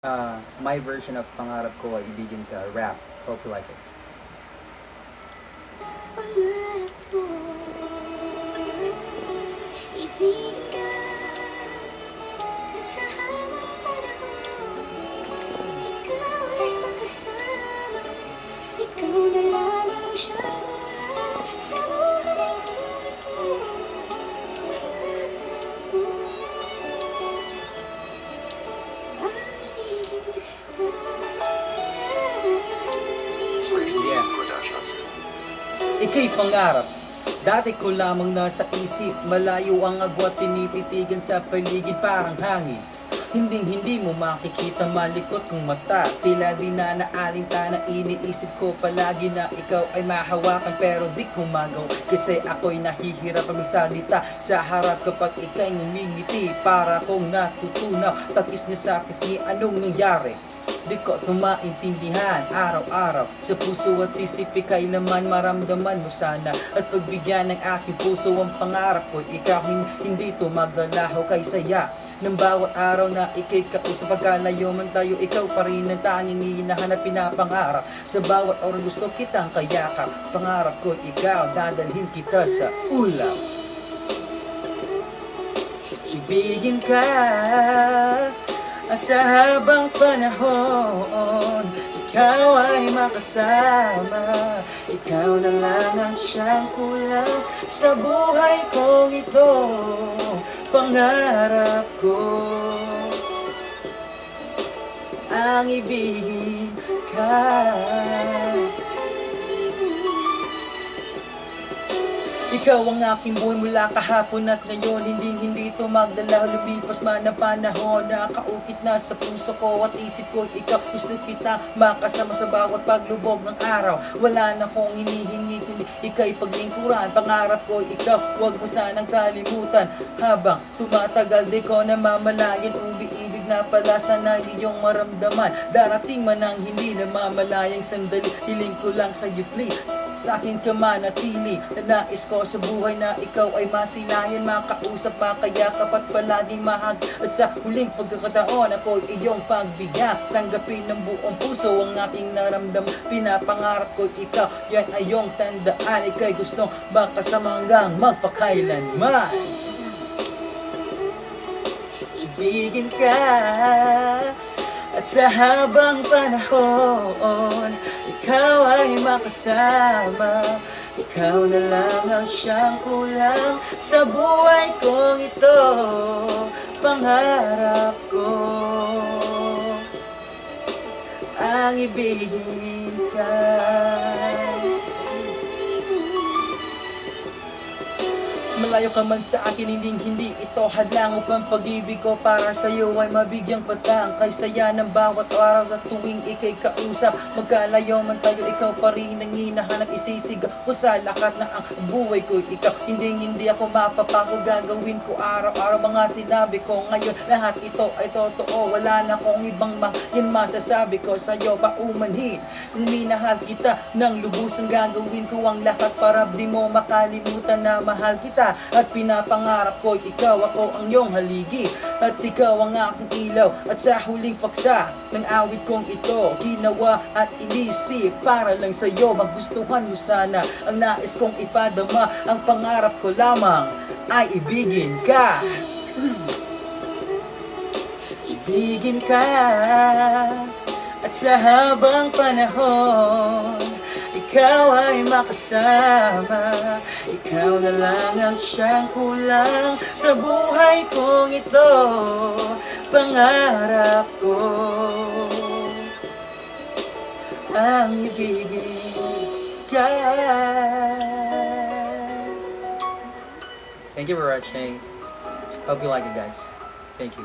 My version of Pangarap Ko ay Ibigin Ka rap. Hope you like it. Pangarap ko, ibigin ka. At sa habang panahon, ikaw ay makasama. Ikaw na lang ang siyang kulang sa buhay ko ito. Pangarap ko, ang ibigin ka. Yeah. Ika'y pangarap, dati ko lamang nasa isip. Malayo ang agwat, tinititigan sa paligid parang hangin. Hindi mo makikita malikot kong mata. Tila di na naalintana, iniisip ko palagi na ikaw ay mahawakan. Pero di ko magaw, kasi ako'y nahihirap ang salita sa harap kapag ika'y ngumingiti. Para kong natutunaw, takis na sa pisngi, anong nangyari? Di ko ito maintindihan araw-araw. Sa puso at isip kailanman maramdaman mo sana. At pagbigyan ng aking puso ang pangarap ko. Ikaw hindi ito maglalaho kay saya ng bawat araw na ikay kausap. Pagkalayo man tayo, ikaw pa rin ang tanging hinahanap, pinapangarap. Sa bawat oras gusto kitang kayakap. Pangarap ko ikaw, dadalhin kita sa ulap. Ibigin ka. At sa habang panahon, ikaw ay makasama. Ikaw na lang ang siyang kulang sa buhay kong ito. Pangarap ko ang ibigin ka. Ikaw ang aking buhay mula kahapon at ngayon. Hindi ito magdala, lumipas man ang panahon. Nakaukit na sa puso ko at isip ko. Ikaw gusto kita makasama sa bawat paglubog ng araw. Wala na kong hinihingi kundi ika'y paglingkuran. Pangarap ko ikaw, huwag mo sanang kalimutan. Habang tumatagal di ko namamalayan, umiibig na pala sana iyong maramdaman. Darating man ang hindi namamalayang sandali, hiling ko lang sa'yo please, sa akin ka manatili. Nais ko sa buhay na ikaw ay masilayan, makausap, makayakap at palaging mahag. At sa huling pagkakataon ako iyong pagbigyan, tanggapin ng buong puso ang aking naramdam. Pinapangarap ko ikaw, yan ay iyong tandaan. Ika'y gustong makasama hanggang magpakailanman. Ibigin ka. At sa habang panahon, ikaw ay makasama. Ikaw na lang ang siyang kulang sa buhay kong ito. Pangarap ko ang ibigin ka. Malayo ka man sa akin, hindi ito hadlang upang pag-ibig ko para sa'yo ay mabigyang patang. Kay saya ng bawat araw sa tuwing ikay kausap. Magkalayo man tayo, ikaw pa rin ang hinahanap. Isisigaw ko sa lakat na ang buhay ko ikaw. Hindi ako mapapako, gagawin ko araw-araw mga sinabi ko ngayon. Lahat ito ay totoo, wala na akong ibang yan masasabi ko sa'yo paumanhin. Kung minahal kita ng lubusan, gagawin ko ang lahat para di mo makalimutan na mahal kita. At pinapangarap ko ikaw, ako ang iyong haligi. At ikaw ang aking ilaw. At sa huling paksa ng awit kong ito, ginawa at inisip para lang sa'yo. Magustuhan mo sana ang nais kong ipadama. Ang pangarap ko lamang ay ibigin ka. Ibigin ka. At sa habang panahon, ikaw ay makasama. Ikaw na lang ang siyang kulang sa buhay kong ito. Pangarap ko ang ibigin ka. Thank you for watching. Hope you like it, guys. Thank you.